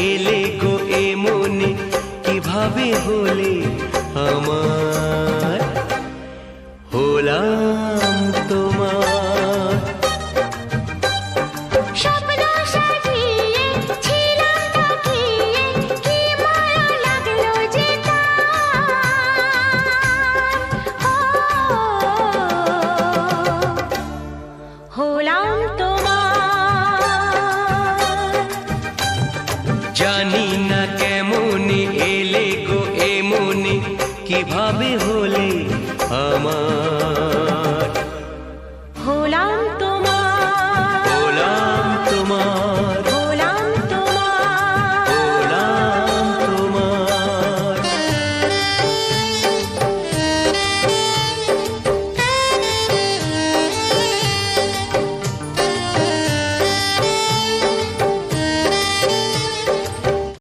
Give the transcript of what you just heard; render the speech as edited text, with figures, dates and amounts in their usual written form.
এলে গো এমনি কিভাবে হলে আমার, হলাম তোমার। স্বপ্ন সাজিয়ে ছিলাম তাকিয়ে, কি মায়া লাগলো যে হলাম তোমার। জানি না কেমনে এলে গো এমনি কিভাবে হলে আমার।